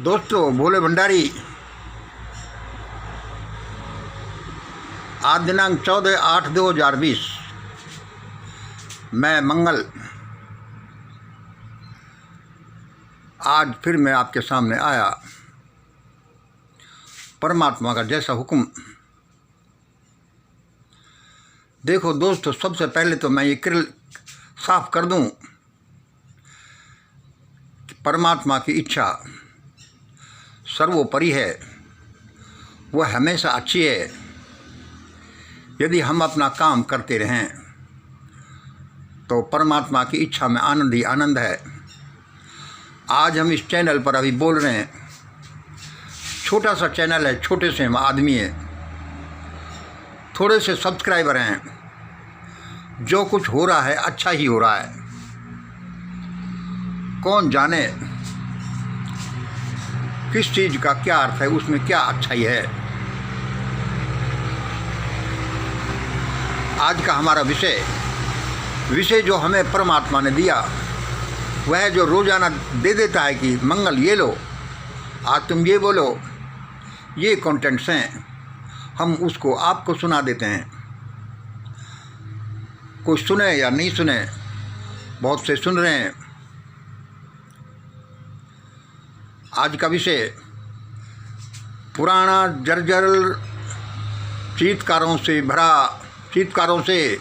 दोस्तों, भोले भंडारी आज दिनांक 14/8/2020 मैं मंगल आज फिर मैं आपके सामने आया। परमात्मा का जैसा हुक्म। देखो दोस्तों, सबसे पहले तो मैं ये साफ कर दूं कि परमात्मा की इच्छा सर्वोपरि है, वह हमेशा अच्छी है। यदि हम अपना काम करते रहें तो परमात्मा की इच्छा में आनंद ही आनंद है। आज हम इस चैनल पर अभी बोल रहे हैं, छोटा सा चैनल है, छोटे से हम आदमी हैं, थोड़े से सब्सक्राइबर हैं। जो कुछ हो रहा है अच्छा ही हो रहा है। कौन जाने किस चीज़ का क्या अर्थ है, उसमें क्या अच्छाई है। आज का हमारा विषय जो हमें परमात्मा ने दिया, वह जो रोज़ाना दे देता है कि मंगल ये लो, आज तुम ये बोलो, ये कंटेंट्स हैं, हम उसको आपको सुना देते हैं। कोई सुने या नहीं सुने, बहुत से सुन रहे हैं। आज का विषय पुराना जर्जर चीत्कारों से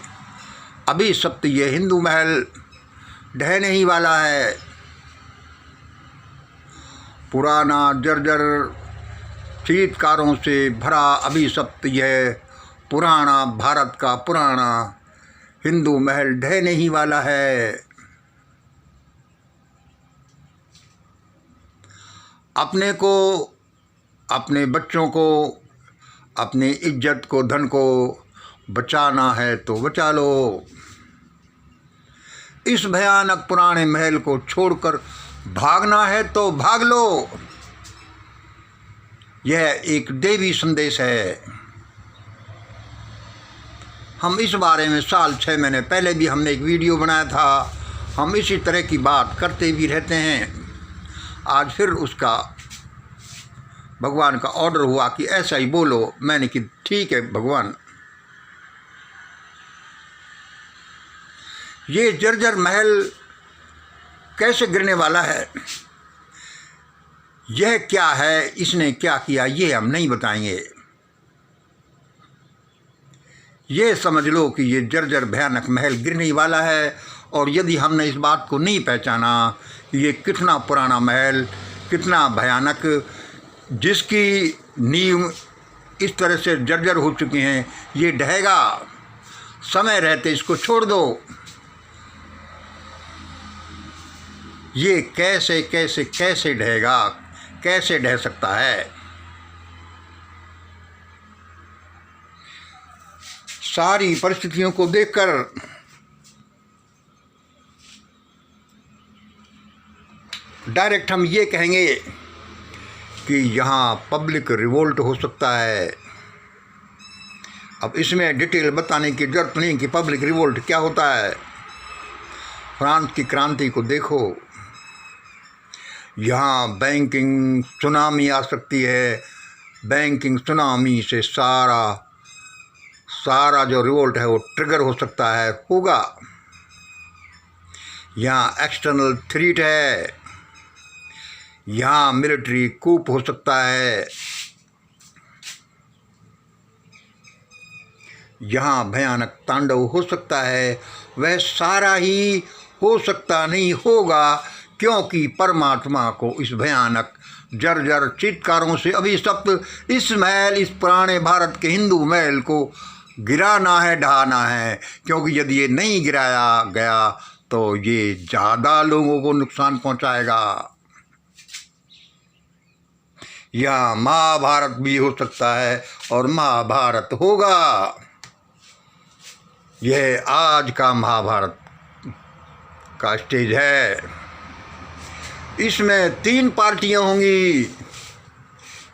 अभिशप्त ये हिंदू महल ढहने ही वाला है। पुराना जर्जर चीत्कारों से भरा अभिशप्त यह पुराना भारत का पुराना हिंदू महल ढहने ही वाला है। अपने को, अपने बच्चों को, अपनी इज्जत को, धन को बचाना है तो बचा लो। इस भयानक पुराने महल को छोड़कर भागना है तो भाग लो। यह एक देवी संदेश है। हम इस बारे में साल 6 महीने पहले भी हमने एक वीडियो बनाया था। हम इसी तरह की बात करते भी रहते हैं। आज फिर उसका भगवान का ऑर्डर हुआ कि ऐसा ही बोलो। मैंने कि ठीक है भगवान। ये जर्जर महल कैसे गिरने वाला है, यह क्या है, इसने क्या किया, ये हम नहीं बताएंगे। ये समझ लो कि ये जर्जर भयानक महल गिरने ही वाला है। और यदि हमने इस बात को नहीं पहचाना कि ये कितना पुराना महल, कितना भयानक, जिसकी नींव इस तरह से जर्जर हो चुकी हैं, ये ढहेगा। समय रहते इसको छोड़ दो। ये कैसे कैसे कैसे ढहेगा, कैसे ढह सकता है। सारी परिस्थितियों को देखकर डायरेक्ट हम ये कहेंगे कि यहाँ पब्लिक रिवोल्ट हो सकता है। अब इसमें डिटेल बताने की जरूरत नहीं कि पब्लिक रिवोल्ट क्या होता है। फ्रांस की क्रांति को देखो, यहाँ बैंकिंग सुनामी आ सकती है। बैंकिंग सुनामी से सारा जो रिवोल्ट है वो ट्रिगर हो सकता है, होगा। यहाँ एक्सटर्नल थ्रेट है, यहाँ मिलिट्री कूप हो सकता है, यहाँ भयानक तांडव हो सकता है। वह सारा ही हो सकता नहीं, होगा, क्योंकि परमात्मा को इस भयानक जर्जर चित्कारों से अभिशप्त इस महल, इस पुराने भारत के हिंदू महल को गिराना है, ढहाना है। क्योंकि यदि ये नहीं गिराया गया तो ये ज़्यादा लोगों को नुकसान पहुंचाएगा। यह महाभारत भी हो सकता है और महाभारत होगा। यह आज का महाभारत का स्टेज है। इसमें 3 पार्टियां होंगी।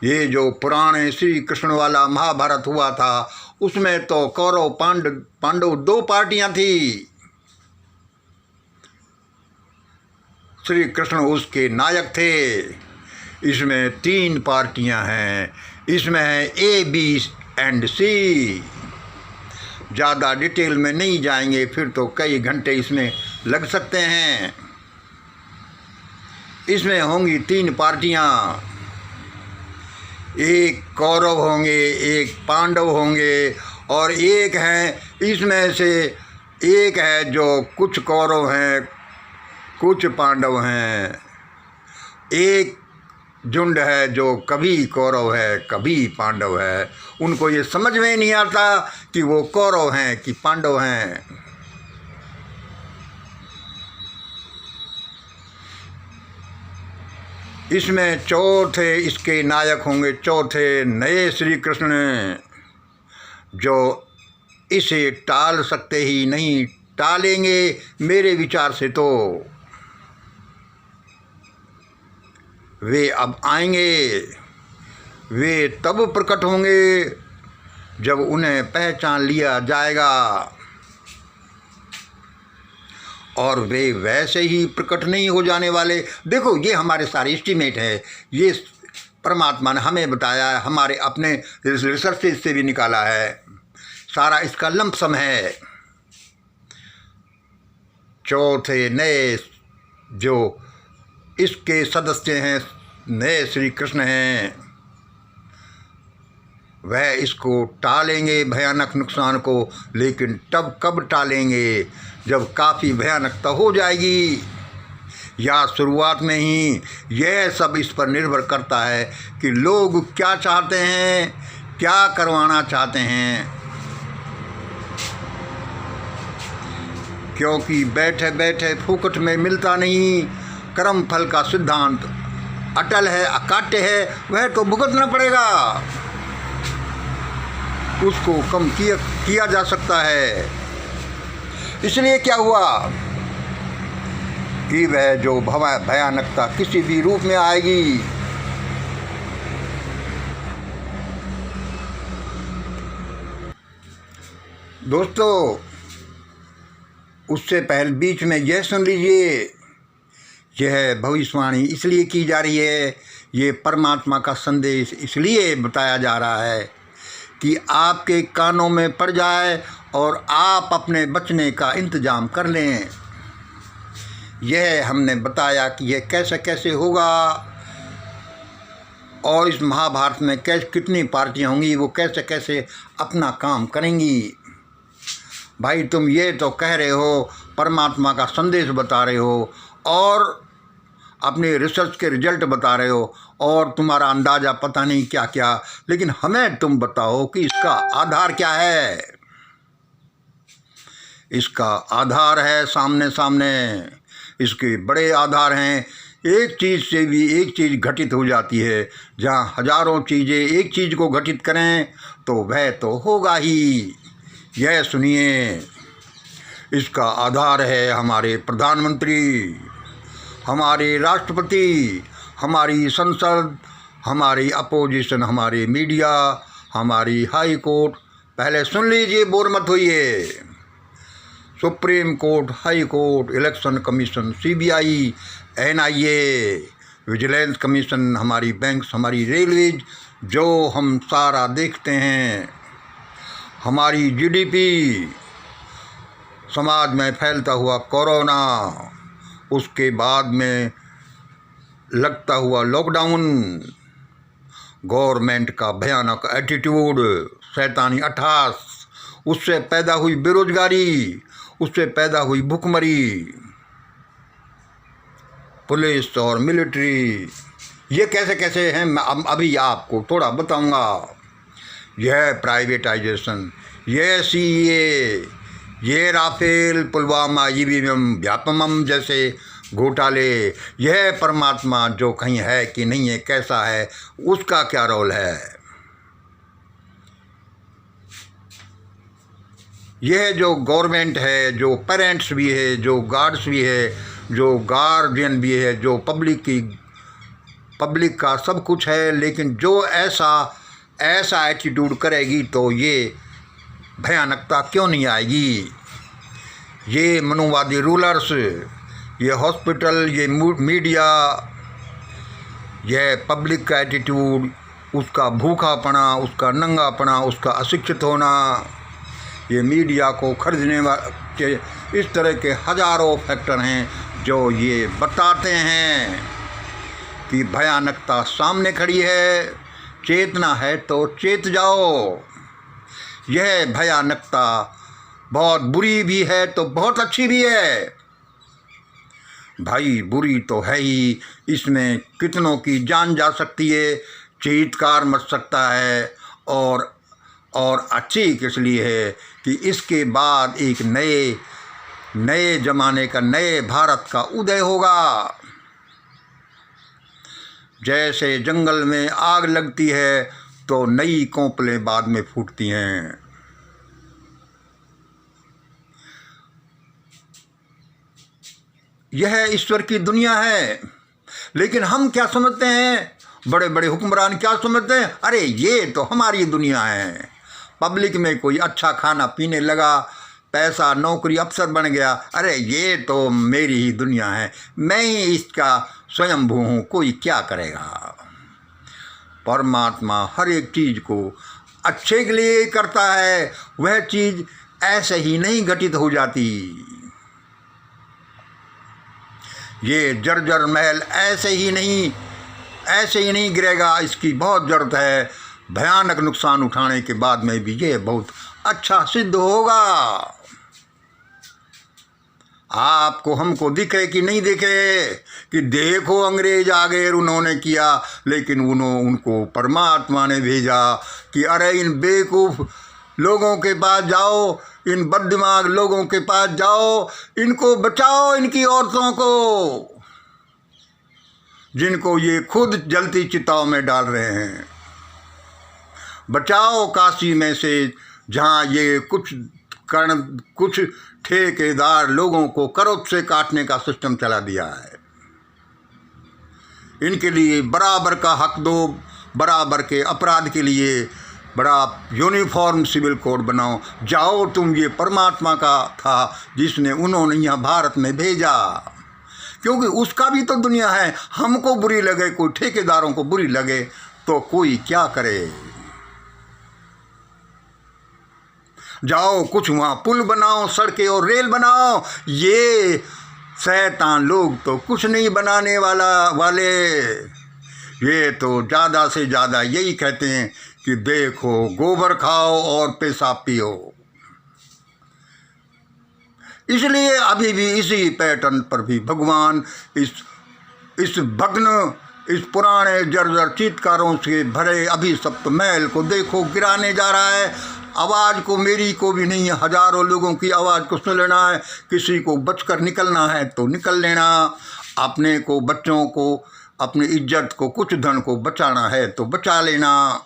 ये जो पुराने श्री कृष्ण वाला महाभारत हुआ था, उसमें तो कौरव पांडव 2 पार्टियां थी। श्री कृष्ण उसके नायक थे। इसमें 3 पार्टियां हैं, इसमें है A, B एंड C। ज़्यादा डिटेल में नहीं जाएंगे, फिर तो कई घंटे इसमें लग सकते हैं। इसमें होंगी 3 पार्टियां, एक कौरव होंगे, एक पांडव होंगे और एक है, इसमें से एक है जो कुछ कौरव हैं कुछ पांडव हैं, एक झुंड है जो कभी कौरव है कभी पांडव है। उनको ये समझ में नहीं आता कि वो कौरव हैं कि पांडव हैं। इसमें चौथे इसके नायक होंगे, चौथे नए श्री कृष्ण, जो इसे टाल सकते ही नहीं, टालेंगे मेरे विचार से तो वे अब आएंगे। वे तब प्रकट होंगे जब उन्हें पहचान लिया जाएगा, और वे वैसे ही प्रकट नहीं हो जाने वाले। देखो, ये हमारे सारे एस्टीमेट है, ये परमात्मा ने हमें बताया है, हमारे अपने रिसर्च से भी निकाला है, सारा इसका लंपसम है। चौथे नए जो इसके सदस्य हैं, नए श्री कृष्ण हैं, वह इसको टालेंगे भयानक नुकसान को, लेकिन तब कब टालेंगे जब काफ़ी भयानकता हो जाएगी, या शुरुआत में ही। यह सब इस पर निर्भर करता है कि लोग क्या चाहते हैं, क्या करवाना चाहते हैं। क्योंकि बैठे बैठे फुकट में मिलता नहीं, कर्म फल का सिद्धांत अटल है, अकाट्य है, वह तो भुगतना पड़ेगा, उसको कम किया जा सकता है। इसलिए क्या हुआ कि वह जो भयानकता किसी भी रूप में आएगी, दोस्तों, उससे पहले बीच में यह सुन लीजिए, यह भविष्यवाणी इसलिए की जा रही है, ये परमात्मा का संदेश इसलिए बताया जा रहा है कि आपके कानों में पड़ जाए और आप अपने बचने का इंतज़ाम कर लें। यह हमने बताया कि यह कैसे कैसे होगा, और इस महाभारत में कितनी पार्टियां होंगी, वो कैसे कैसे अपना काम करेंगी। भाई, तुम ये तो कह रहे हो, परमात्मा का संदेश बता रहे हो और अपने रिसर्च के रिजल्ट बता रहे हो, और तुम्हारा अंदाज़ा पता नहीं क्या क्या, लेकिन हमें तुम बताओ कि इसका आधार क्या है। इसका आधार है सामने सामने, इसके बड़े आधार हैं। एक चीज़ से भी एक चीज़ घटित हो जाती है, जहाँ हजारों चीज़ें एक चीज़ को घटित करें तो वह तो होगा ही। यह सुनिए, इसका आधार है हमारे प्रधानमंत्री, हमारे राष्ट्रपति, हमारी संसद, हमारी अपोजिशन, हमारे मीडिया, हमारी हाई कोर्ट। पहले सुन लीजिए, बोर मत होइए। Supreme court, high court, election commission, CBI, NIA, vigilance commission, हमारी बैंक्स, हमारी रेलवेज, जो हम सारा देखते हैं, हमारी GDP, समाज में फैलता हुआ कोरोना, उसके बाद में लगता हुआ लॉकडाउन, गवर्नमेंट का भयानक एटीट्यूड, शैतानी अट्ठास, उससे पैदा हुई बेरोजगारी, उससे पैदा हुई भुखमरी, पुलिस और मिलिट्री, ये कैसे कैसे हैं मैं अभी आपको थोड़ा बताऊंगा। यह प्राइवेटाइजेशन, यह CA, ये राफेल, पुलवामा, EVM, व्यापमम जैसे घोटाले, यह परमात्मा जो कहीं है कि नहीं है, कैसा है, उसका क्या रोल है। यह जो गवर्नमेंट है, जो पेरेंट्स भी है, जो गार्ड्स भी है, जो गार्जियन भी है, जो पब्लिक का सब कुछ है, लेकिन जो ऐसा एटीट्यूड करेगी तो ये भयानकता क्यों नहीं आएगी। ये मनुवादी रूलर्स, ये हॉस्पिटल, ये मीडिया, यह पब्लिक का एटीट्यूड, उसका भूखापना, उसका नंगापना, उसका अशिक्षित होना, ये मीडिया को खरीदने के इस तरह के हजारों फैक्टर हैं जो ये बताते हैं कि भयानकता सामने खड़ी है, चेतना है तो चेत जाओ। यह भयानकता बहुत बुरी भी है तो बहुत अच्छी भी है। भाई बुरी तो है ही, इसमें कितनों की जान जा सकती है, चीत्कार मच सकता है। और अच्छी किस लिए है कि इसके बाद एक नए ज़माने का, नए भारत का उदय होगा। जैसे जंगल में आग लगती है तो नई कोंपलें बाद में फूटती हैं। यह ईश्वर की दुनिया है। लेकिन हम क्या समझते हैं, बड़े बड़े हुक्मरान क्या समझते हैं, अरे ये तो हमारी दुनिया है। पब्लिक में कोई अच्छा खाना पीने लगा, पैसा, नौकरी, अफसर बन गया, अरे ये तो मेरी ही दुनिया है, मैं ही इसका स्वयंभू हूँ, कोई क्या करेगा। परमात्मा हर एक चीज़ को अच्छे के लिए करता है, वह चीज़ ऐसे ही नहीं घटित हो जाती। ये जर्जर महल ऐसे ही नहीं गिरेगा, इसकी बहुत ज़रूरत है। भयानक नुकसान उठाने के बाद में भी ये बहुत अच्छा सिद्ध होगा। आपको हमको दिखे कि नहीं दिखे कि देखो अंग्रेज आ गए, उन्होंने किया, लेकिन उनको परमात्मा ने भेजा कि अरे इन बेवकूफ़ लोगों के पास जाओ, इन बददिमाग लोगों के पास जाओ, इनको बचाओ, इनकी औरतों को, जिनको ये खुद जलती चिताओं में डाल रहे हैं। बचाओ काशी में से, जहाँ ये कुछ ठेकेदार लोगों को करोड़ से काटने का सिस्टम चला दिया है। इनके लिए बराबर का हक दो, बराबर के अपराध के लिए बड़ा यूनिफॉर्म सिविल कोड बनाओ। जाओ तुम, ये परमात्मा का था जिसने उन्होंने यहाँ भारत में भेजा, क्योंकि उसका भी तो दुनिया है। हमको बुरी लगे, कोई ठेकेदारों को बुरी लगे तो कोई क्या करे। जाओ कुछ वहाँ पुल बनाओ, सड़कें और रेल बनाओ। ये शैतान लोग तो कुछ नहीं बनाने वाले, ये तो ज़्यादा से ज़्यादा यही कहते हैं कि देखो गोबर खाओ और पेशाब पियो। इसलिए अभी भी इसी पैटर्न पर भी भगवान इस भग्न, इस पुराने जर्जर चीत्कारों से भरे अभिशप्त महल को देखो गिराने जा रहा है। आवाज़ को, मेरी को भी नहीं, हजारों लोगों की आवाज़ को सुन लेना है। किसी को बचकर निकलना है तो निकल लेना, अपने को, बच्चों को, अपनी इज्जत को, कुछ धन को बचाना है तो बचा लेना।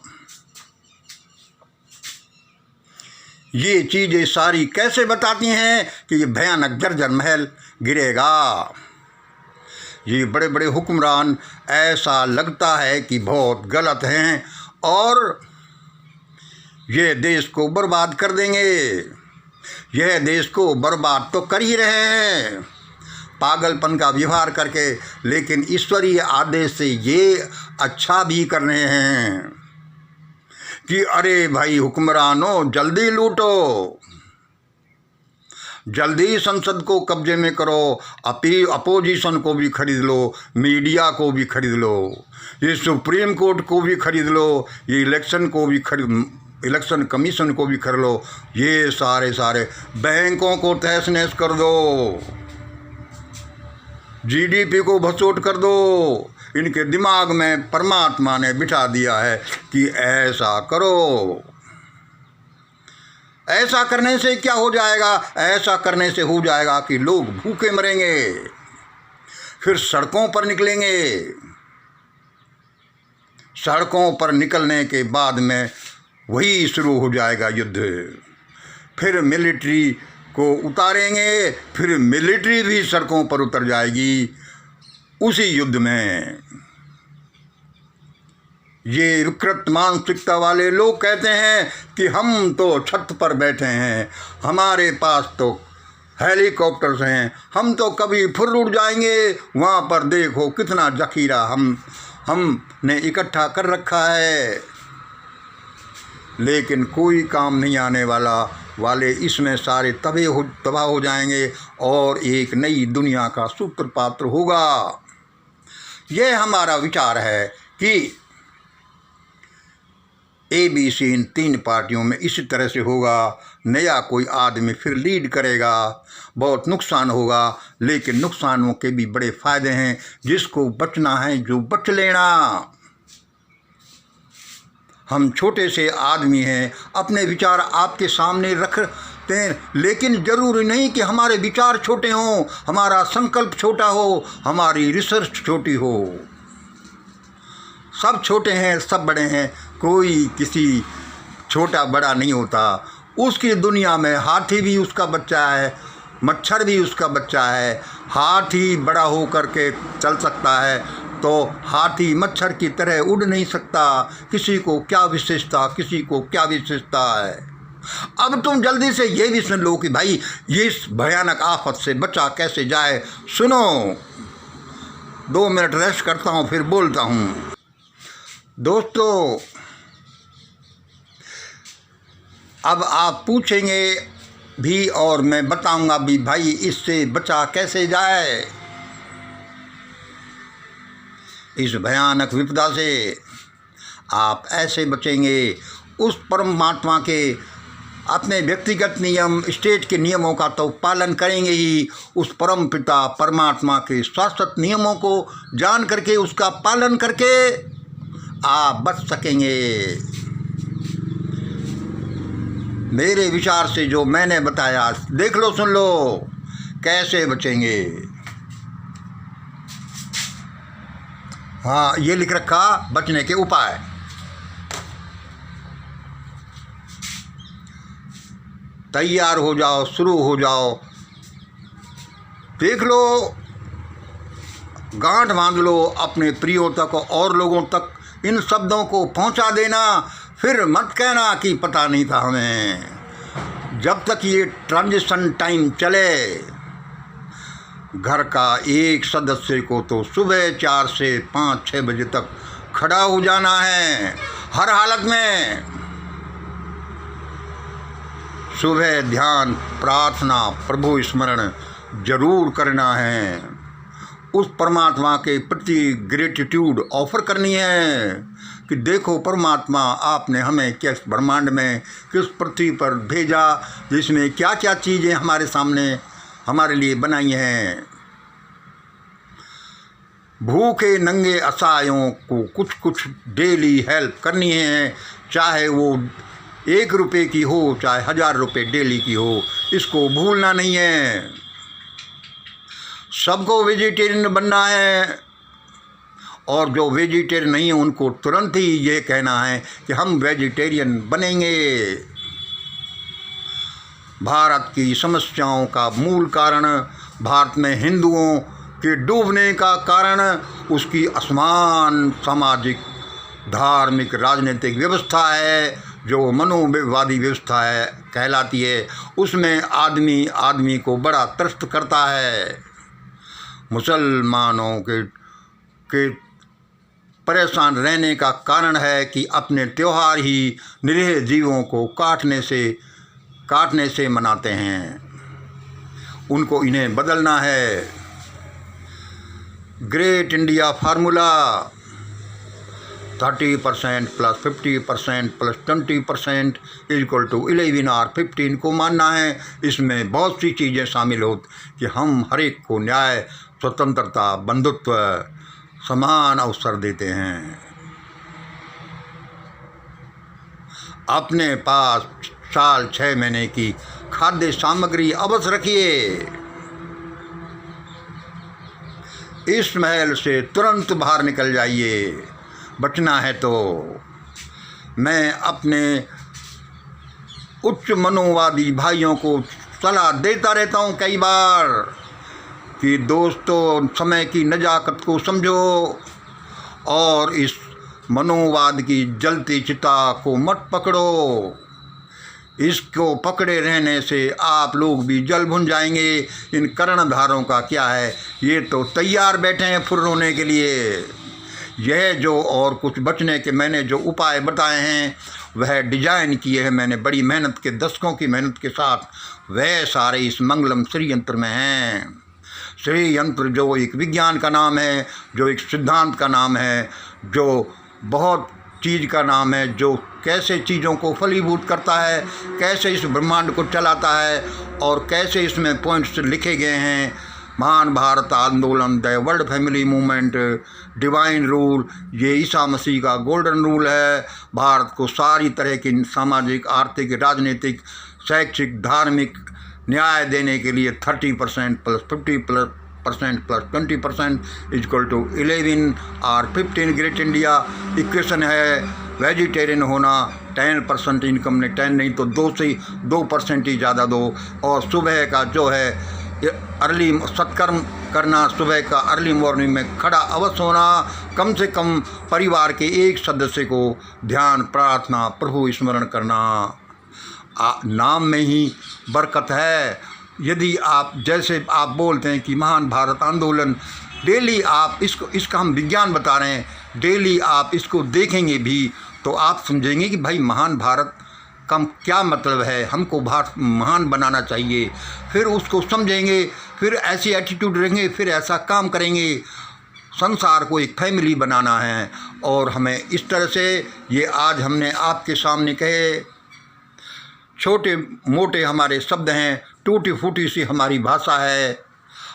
ये चीज़ें सारी कैसे बताती हैं कि ये भयानक जर्जर महल गिरेगा। ये बड़े बड़े हुक्मरान ऐसा लगता है कि बहुत गलत हैं और ये देश को बर्बाद कर देंगे। यह देश को बर्बाद तो कर ही रहे हैं पागलपन का व्यवहार करके, लेकिन ईश्वरीय आदेश से ये अच्छा भी कर रहे हैं कि अरे भाई हुक्मरानों, जल्दी लूटो, जल्दी संसद को कब्जे में करो, अपोजिशन को भी खरीद लो, मीडिया को भी खरीद लो, ये सुप्रीम कोर्ट को भी खरीद लो, ये इलेक्शन कमीशन को भी खरीद लो, ये सारे बैंकों को तहस नहस कर दो, जीडीपी को भसोट कर दो। इनके दिमाग में परमात्मा ने बिठा दिया है कि ऐसा करो। ऐसा करने से क्या हो जाएगा? ऐसा करने से हो जाएगा कि लोग भूखे मरेंगे, फिर सड़कों पर निकलेंगे। सड़कों पर निकलने के बाद में वही शुरू हो जाएगा युद्ध। फिर मिलिट्री को उतारेंगे, फिर मिलिट्री भी सड़कों पर उतर जाएगी उसी युद्ध में। ये विकृत मानसिकता वाले लोग कहते हैं कि हम तो छत पर बैठे हैं, हमारे पास तो हेलीकॉप्टर्स हैं, हम तो कभी फिर उड़ जाएंगे, वहाँ पर देखो कितना जखीरा हमने इकट्ठा कर रखा है, लेकिन कोई काम नहीं आने वाले इसमें सारे तबाह हो जाएंगे और एक नई दुनिया का सूत्रपात्र होगा। यह हमारा विचार है कि ABC इन 3 पार्टियों में इसी तरह से होगा। नया कोई आदमी फिर लीड करेगा, बहुत नुकसान होगा, लेकिन नुकसानों के भी बड़े फ़ायदे हैं। जिसको बचना है जो बच लेना। हम छोटे से आदमी हैं, अपने विचार आपके सामने रखते हैं, लेकिन ज़रूरी नहीं कि हमारे विचार छोटे हों, हमारा संकल्प छोटा हो, हमारी रिसर्च छोटी हो। सब छोटे हैं, सब बड़े हैं, कोई किसी छोटा बड़ा नहीं होता। उसकी दुनिया में हाथी भी उसका बच्चा है, मच्छर भी उसका बच्चा है। हाथी बड़ा हो कर के चल सकता है तो हाथी मच्छर की तरह उड़ नहीं सकता। किसी को क्या विशेषता, किसी को क्या विशेषता है। अब तुम जल्दी से ये भी सुन लो कि भाई ये इस भयानक आफत से बचा कैसे जाए। सुनो, 2 मिनट रेस्ट करता हूँ, फिर बोलता हूँ। दोस्तों, अब आप पूछेंगे भी और मैं बताऊंगा भी, भाई इससे बचा कैसे जाए, इस भयानक विपदा से। आप ऐसे बचेंगे, उस परमात्मा के अपने व्यक्तिगत नियम, स्टेट के नियमों का तो पालन करेंगे ही, उस परम पिता परमात्मा के शाश्वत नियमों को जान करके उसका पालन करके आप बच सकेंगे। मेरे विचार से जो मैंने बताया देख लो, सुन लो, कैसे बचेंगे। हाँ, ये लिख रखा बचने के उपाय। तैयार हो जाओ, शुरू हो जाओ, देख लो, गांठ बांध लो अपने प्रियों तक और लोगों तक। इन शब्दों को पहुंचा देना, फिर मत कहना कि पता नहीं था हमें। जब तक ये ट्रांजिशन टाइम चले, घर का एक सदस्य को तो सुबह 4 से 5-6 बजे तक खड़ा हो जाना है, हर हालत में। सुबह ध्यान, प्रार्थना, प्रभु स्मरण जरूर करना है। उस परमात्मा के प्रति ग्रेटिट्यूड ऑफर करनी है कि देखो परमात्मा, आपने हमें किस ब्रह्मांड में, किस पृथ्वी पर भेजा, जिसमें क्या क्या चीज़ें हमारे सामने हमारे लिए बनाई हैं। भूखे नंगे असहायों को कुछ कुछ डेली हेल्प करनी है, चाहे वो 1 रुपये की हो, चाहे 1000 रुपये डेली की हो। इसको भूलना नहीं है। सबको वेजिटेरियन बनना है, और जो वेजिटेरियन नहीं है उनको तुरंत ही ये कहना है कि हम वेजिटेरियन बनेंगे। भारत की समस्याओं का मूल कारण, भारत में हिंदुओं के डूबने का कारण, उसकी असमान सामाजिक, धार्मिक, राजनीतिक व्यवस्था है, जो मनोवादी व्यवस्था है कहलाती है। उसमें आदमी को बड़ा त्रस्त करता है। मुसलमानों के परेशान रहने का कारण है कि अपने त्यौहार ही निरीह जीवों को काटने से मनाते हैं। उनको इन्हें बदलना है। ग्रेट इंडिया फार्मूला 30% + 50% + 20% = 11 और 15 को मानना है। इसमें बहुत सी चीज़ें शामिल हो कि हम हर एक को न्याय, स्वतंत्रता, बंधुत्व, समान अवसर देते हैं। अपने पास साल 6 महीने की खाद्य सामग्री अवश्य रखिए। इस महल से तुरंत बाहर निकल जाइए, बचना है तो। मैं अपने उच्च मनोवादी भाइयों को सलाह देता रहता हूँ कई बार कि दोस्तों, समय की नज़ाकत को समझो और इस मनोवाद की जलती चिता को मत पकड़ो। इसको पकड़े रहने से आप लोग भी जल भुन जाएंगे। इन कर्णधारों का क्या है, ये तो तैयार बैठे हैं फुर्र होने के लिए। यह जो और कुछ बचने के मैंने जो उपाय बताए हैं वह डिजाइन किए हैं मैंने बड़ी मेहनत के, दशकों की मेहनत के साथ, वह सारे इस मंगलम श्री यंत्र में हैं। श्री यंत्र जो एक विज्ञान का नाम है, जो एक सिद्धांत का नाम है, जो बहुत चीज़ का नाम है, जो कैसे चीज़ों को फलीभूत करता है, कैसे इस ब्रह्मांड को चलाता है और कैसे इसमें पॉइंट्स लिखे गए हैं। महान भारत आंदोलन, the world family movement, divine rule, ये ईसा मसीह का गोल्डन रूल है। भारत को सारी तरह की सामाजिक, आर्थिक, राजनीतिक, शैक्षिक, धार्मिक न्याय देने के लिए 30% प्लस 50% प्लस 20% इक्वल टू 11 और 15 ग्रेट इंडिया इक्वेशन है। वेजिटेरियन होना, 10% इनकम ने 10 नहीं तो 2 से 2% ही ज़्यादा दो, और सुबह का जो है अर्ली सत्कर्म करना, सुबह का अर्ली मॉर्निंग में खड़ा अवश्य होना, कम से कम परिवार के एक सदस्य को ध्यान, प्रार्थना, प्रभु स्मरण करना। नाम में ही बरकत है। यदि आप जैसे आप बोलते हैं कि महान भारत आंदोलन, डेली आप इसका हम विज्ञान बता रहे हैं, डेली आप इसको देखेंगे भी तो आप समझेंगे कि भाई महान भारत का क्या मतलब है, हमको भारत महान बनाना चाहिए। फिर उसको समझेंगे, फिर ऐसी एटीट्यूड रहेंगे, फिर ऐसा काम करेंगे। संसार को एक फैमिली बनाना है और हमें इस तरह से ये आज हमने आपके सामने कहे। छोटे मोटे हमारे शब्द हैं, टूटी फूटी सी हमारी भाषा है,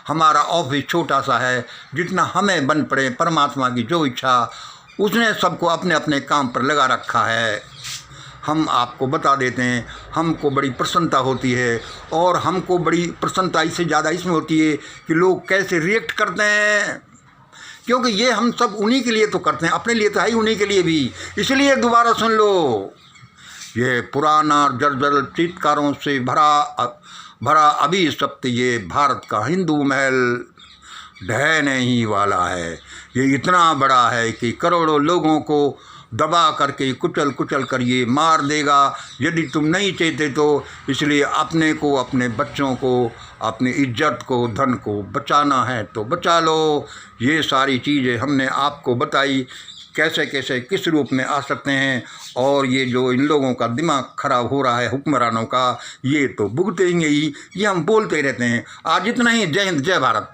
हमारा ऑफिस छोटा सा है, जितना हमें बन पड़े परमात्मा की जो इच्छा, उसने सबको अपने अपने काम पर लगा रखा है। हम आपको बता देते हैं, हमको बड़ी प्रसन्नता होती है, और हमको बड़ी प्रसन्नता इससे ज़्यादा इसमें होती है कि लोग कैसे रिएक्ट करते हैं, क्योंकि ये हम सब उन्हीं के लिए तो करते हैं, अपने लिए तो है ही उन्हीं के लिए भी। इसलिए दोबारा सुन लो, ये पुराना जर्जर चीतकारों से भरा अभी सप्त ये भारत का हिंदू महल ढहने ही वाला है। ये इतना बड़ा है कि करोड़ों लोगों को दबा करके कुचल कर ये मार देगा यदि तुम नहीं चाहते तो। इसलिए अपने को, अपने बच्चों को, अपनी इज्जत को, धन को बचाना है तो बचा लो। ये सारी चीज़ें हमने आपको बताई, कैसे कैसे किस रूप में आ सकते हैं। और ये जो इन लोगों का दिमाग खराब हो रहा है हुक्मरानों का, ये तो भुगतेंगे ही, ये हम बोलते रहते हैं। आज इतना ही। जय हिंद, जय भारत।